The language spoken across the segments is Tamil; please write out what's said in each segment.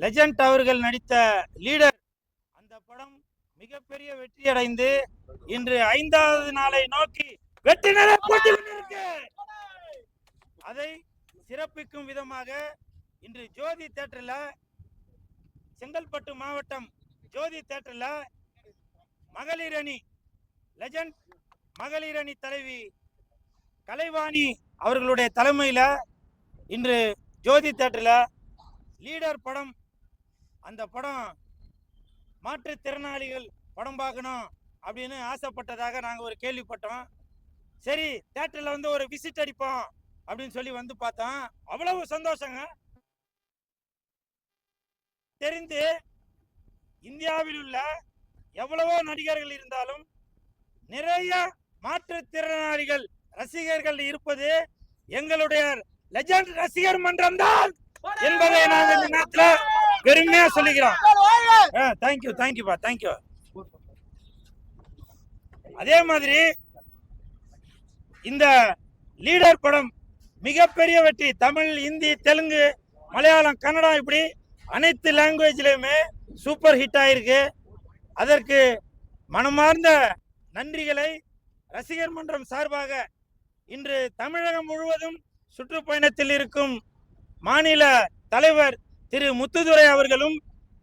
லெஜண்ட் அவர்கள் நடித்த லீடர் அந்த படம் மிகப்பெரிய வெற்றி அடைந்து இன்று 5வது நாளை நோக்கி வெற்றி நடை போட்டு கொண்டிருக்கு. அதை சிறப்பிக்கும் விதமாக இன்று ஜோதி தியேட்டர்ல, செங்கல்பட்டு மாவட்டம் ஜோதி தியேட்டர்ல மகளிர் அணி லெஜண்ட் மகளிர் அணி தலைவி கலைவாணி அவர்களுடைய தலைமையில இன்று ஜோதி தியேட்டர்ல லீடர் படம், அந்த படம் மாற்றுத்திறனாளிகள் படம் பார்க்கணும் அப்படின்னு ஆசைப்பட்டதாக நாங்கள் ஒரு கேள்விப்பட்டோம். சரி, தியேட்டர்ல வந்து ஒரு விசிட் அடிப்போம் அப்படின்னு சொல்லி வந்து பார்த்தோம். அவ்வளவு சந்தோஷங்க. தெரிந்து இந்தியாவில் உள்ள எவ்வளவோ நடிகர்கள் இருந்தாலும் நிறைய மாற்றுத்திறனாளிகள் ரசிகர்கள் இருப்பது எங்களுடைய லெஜண்ட் ரசிகர் மன்றம் தான் என்பதை நாங்கள் இந்த நேரத்தில் பெருமையா சொல்லிக்கிறோம். தேங்க்யூ தேங்க்யூப்பா தேங்க்யூ. அதே மாதிரி இந்த லீடர் படம் மிகப்பெரிய வெற்றி. தமிழ், இந்தி, தெலுங்கு, மலையாளம், கன்னடா இப்படி அனைத்து லாங்குவேஜ்லயுமே சூப்பர் ஹிட் ஆயிருக்கு. அதற்கு மனமார்ந்த நன்றிகளை ரசிகர் மன்றம் சார்பாக இன்று தமிழகம் முழுவதும் சுற்றுப்பயணத்தில் இருக்கும் மாநில தலைவர் திரு முத்துதுரை அவர்களும்,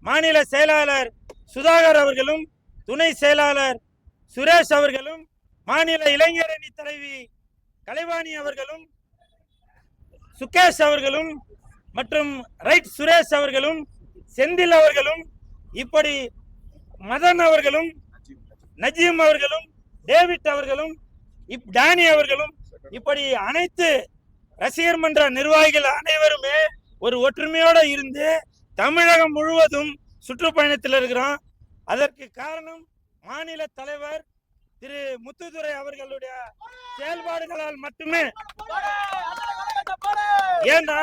மாநில செயலாளர் சுதாகர் அவர்களும், துணை செயலாளர் சுரேஷ் அவர்களும், மாநில இளைஞரணி தலைவி கலைவாணி அவர்களும், சுகேஷ் அவர்களும் மற்றும் ரைட் சுரேஷ் அவர்களும், செந்தில் அவர்களும், இப்படி மதன் அவர்களும், நஜீம் அவர்களும், டேவிட் அவர்களும், டானி அவர்களும், இப்படி அனைத்து ரசிகர் மன்ற நிர்வாகிகள் அனைவருமே ஒரு ஒற்றுமையோடு இருந்து தமிழகம் முழுவதும் சுற்றுப்பயணத்தில் இருக்கிறோம். அதற்கு காரணம் மாநில தலைவர் திரு முத்துதுரை அவர்களுடைய செயல்பாடுகளால் மட்டுமே. ஏன்னா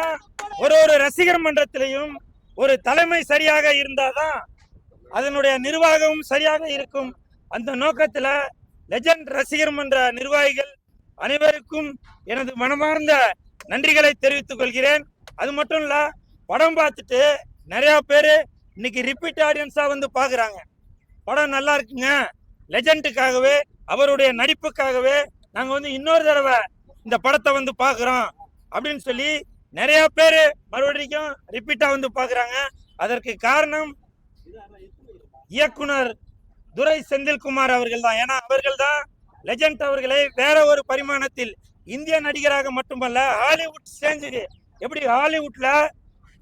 ஒரு ரசிகர் மன்றத்திலையும் ஒரு தலைமை சரியாக இருந்தாதான் அதனுடைய நிர்வாகமும் சரியாக இருக்கும். அந்த நோக்கத்துல லெஜண்ட் ரசிகர் மன்ற நிர்வாகிகள் அனைவருக்கும் எனது மனமார்ந்த நன்றிகளை தெரிவித்துக் கொள்கிறேன். அது மட்டும் இல்ல, படம் பார்த்துட்டு நிறைய பேரு இன்னைக்கு ரிப்பீட் ஆடியன்ஸா வந்து பாக்குறாங்க. படம் நல்லா இருக்குங்க, லெஜண்டுக்காகவே அவருடைய நடிப்புக்காகவே நாங்க வந்து இன்னொரு தடவை இந்த படத்தை வந்து பாக்குறோம் அப்படின்னு சொல்லி நிறைய பேரு மறுபடியும் ரிப்பீட்டா வந்து பாக்குறாங்க. அதற்கு காரணம் இயக்குனர் துரை செந்தில்குமார் அவர்கள் தான். ஏன்னா அவர்கள் தான் லெஜண்ட் அவர்களை வேற ஒரு பரிமாணத்தில் இந்திய நடிகராக மட்டுமல்ல, ஹாலிவுட் ஸ்டேஜுக்கு, எப்படி ஹாலிவுட்ல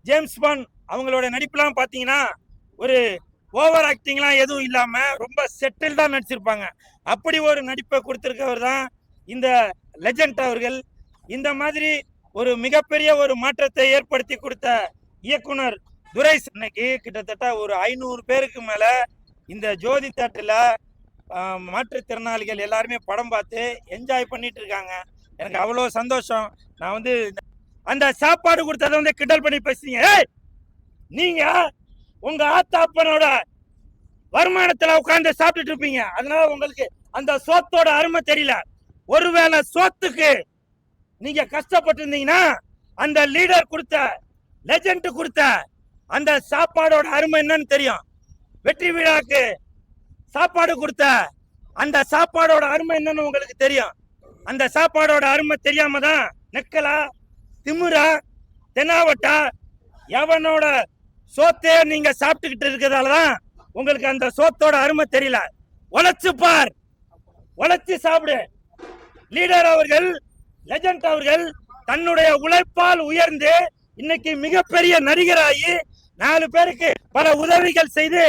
ஜேம்ஸ் பாண்ட் அவங்களோட நடிப்புலாம் பார்த்தீங்கன்னா ஒரு ஓவர் ஆக்டிங்லாம் எதுவும் இல்லாம ரொம்ப செட்டில்டா நடிச்சிருப்பாங்க. அப்படி ஒரு நடிப்பை கொடுத்திருக்கவர் தான் இந்த லெஜண்ட் அவர்கள். இந்த மாதிரி ஒரு மிகப்பெரிய ஒரு மாற்றத்தை ஏற்படுத்தி கொடுத்த இயக்குனர் துரை, இன்னைக்கு கிட்டத்தட்ட ஒரு 500 பேருக்கு மேல இந்த ஜோதி தியேட்டர்ல மாற்றுத்திறனாளிகள் எல்லாருமே படம் பார்த்து என்ஜாய் பண்ணிட்டு இருக்காங்க. எனக்கு அவ்வளோ சந்தோஷம். நான் வந்து அந்த சாப்பாடு கொடுத்ததை வந்து கிண்டல் பண்ணி பேசுறீங்க. நீங்க உங்க ஆத்தாப்பனோட வருமானத்துல உட்கார்ந்து சாப்பிட்டுட்டு இருப்பீங்க, அதனால உங்களுக்கு அந்த சோத்தோட அருமை தெரியல. ஒருவேளை சோத்துக்கு நீங்க கஷ்டப்பட்டு இருந்தீங்கன்னா அந்த லீடர் கொடுத்த, லெஜண்ட் கொடுத்த அந்த சாப்பாடோட அருமை என்னன்னு தெரியும். வெற்றி விழாக்கு சாப்பாடு கொடுத்த அந்த சாப்பாடோட அருமை என்னன்னு உங்களுக்கு தெரியும். அந்த சாப்பாடோட அருமை தெரியாம தான் நெக்கலா, திமுறா, தெனாவட்டா எவனோட சோத்தே நீங்க சாப்பிட்டுக்கிட்டு இருக்கிறதாலதான் உங்களுக்கு அந்த சோத்தோட அருமை தெரியல. உழைச்சு பார், உழைச்சு சாப்பிடு. லீடர் அவர்கள், லெஜண்ட் அவர்கள் தன்னுடைய உழைப்பால் உயர்ந்து இன்னைக்கு மிகப்பெரிய நடிகராகி 4 பேருக்கு பல உதவிகள் செய்து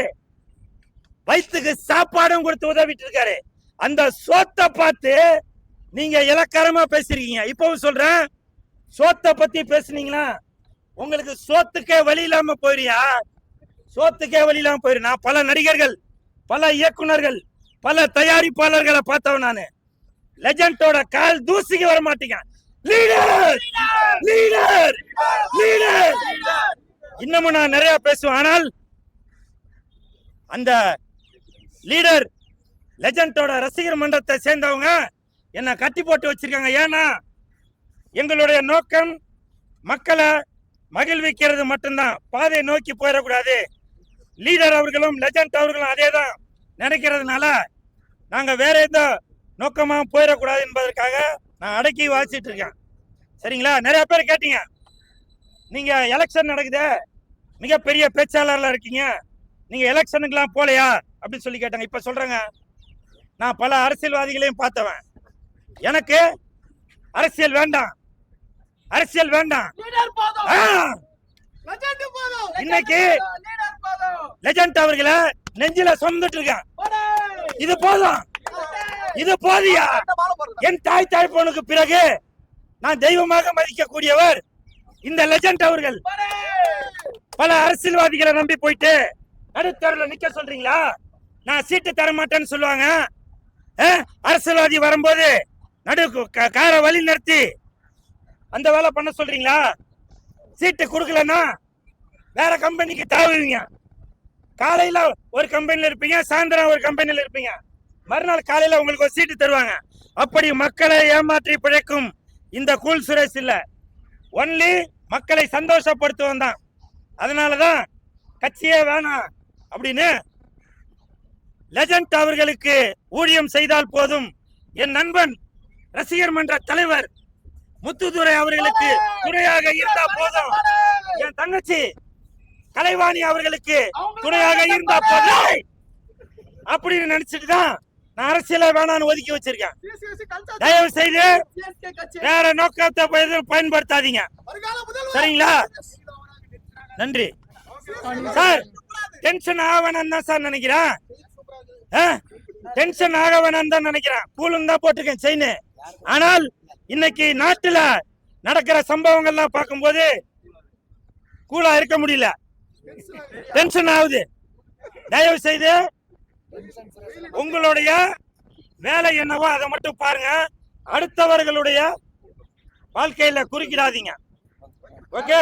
வயிற்றுக்கு சாப்பாடும் கொடுத்து உதவிட்டு இருக்காரு. அந்த சோத்தை பார்த்து நீங்க இலக்காரமா பேசிருக்கீங்க. இப்பவும் சொல்றேன், சோத்தை பத்தி பேசுனீங்கன்னா உங்களுக்கு சோத்துக்கே வழி இல்லாம போயிரியா? சோத்துக்கே வழி இல்லாம போயிரு. நான் பல நடிகர்கள், பல இயக்குனர்கள், பல தயாரிப்பாளர்களை பார்த்தவன் நானு. லெஜண்டோட கால் தூசிக்கு வர மாட்டீங்க. லீடர் லீடர் லீடர் இன்னமும் நான் நிறைய பேசுவேன். ஆனால் அந்த லீடர் லெஜண்டோட ரசிகர் மன்றத்தை சேர்ந்தவங்க என்ன கட்டி போட்டு வச்சிருக்காங்க. ஏன்னா எங்களுடைய நோக்கம் மக்களை மகிழ்விக்கிறது மட்டும்தான். பாதை நோக்கி போயிடக்கூடாது. லீடர் அவர்களும் லெஜண்ட் அவர்களும் அதே தான் நினைக்கிறதுனால நாங்க வேற எந்த நோக்கமா போயிடக்கூடாது என்பதற்காக நான் அடக்கி வாசிட்டு இருக்கேன். சரிங்களா? நிறைய பேர் கேட்டீங்க, நீங்க எலெக்ஷன் நடக்குது, மிகப்பெரிய பேச்சாளர்ல இருக்கீங்க, நீங்க எலெக்ஷனுக்குலாம் போலையா அப்படின்னு சொல்லி கேட்டாங்க. இப்ப சொல்றேங்க, நான் பல அரசியல்வாதிகளையும் பார்த்தவன். எனக்கு அரசியல் வேண்டாம், அரசியல் வேண்டாம். இன்னைக்கு லெஜண்ட் அவர்களை நெஞ்சில சுமந்துட்டு இருக்கேன். இது போதும், இது போதியா? என் தாய் தாய்ப்பனுக்கு பிறகு நான் தெய்வமாக மதிக்கக்கூடியவர் இந்த லெஜண்ட் அவர்கள். பல அரசியல்வாதிகளை நம்பி போயிட்டு நடுத்தரல நிக்க சொல்றீங்களா? நான் சீட்டு தர மாட்டேன்னு சொல்லுவாங்க. அரசியல்வாதி வரும்போது நடு காரை வழி நிறுத்தி அந்த வேலை பண்ண சொல்றீங்களா? சீட்டு கொடுக்கலன்னா வேற கம்பெனிக்கு தாவுவீங்க. காலையில ஒரு கம்பெனில இருப்பீங்க, சாயந்தரம் ஒரு கம்பெனில இருப்பீங்க, மறுநாள் காலையில உங்களுக்கு ஒரு சீட்டு தருவாங்க. அப்படி மக்களை ஏமாற்றி பிழைக்கும் இந்த கூல் சுரேஷ் இல்ல, ஒன்லி மக்களை சந்தோஷப்படுத்துவன் தான். அதனாலதான் கட்சியே வேணாம் அப்படின்னு லெஜண்ட் அவர்களுக்கு ஊழியம் செய்தால் போதும். என் நண்பன் ரசிகர் மன்ற தலைவர் முத்துதுரை அவர்களுக்கு துணையாக இருந்தா போதும். என் தங்கச்சி கலைவாணி அவர்களுக்கு துணையாக இருந்தா போதும் அப்படின்னு நினைச்சிட்டு தான் நான் அரசியல வேணான்னு ஒதுக்கி வச்சிருக்கேன். தயவு செய்து வேற நோக்கத்தை பயன்படுத்தாதீங்க. சரிங்களா? நன்றி சார். டென்ஷன் ஆக வேணாம் தான் சார் நினைக்கிறேன். டென்ஷன் ஆக வேணாம் தான் நினைக்கிறேன். கூலும் தான் போட்டிருக்கேன் செயின். ஆனால் இன்னைக்கு நாட்டுல நடக்கிற சம்பவங்கள்லாம் பார்க்கும்போது கூலா இருக்க முடியல, டென்ஷன் ஆகுது. தயவு செய்து உங்களுடைய வேலை என்னவோ அதை மட்டும் பாருங்க, அடுத்தவர்களுடைய வாழ்க்கையில குறுக்கிடாதீங்க. ஓகே.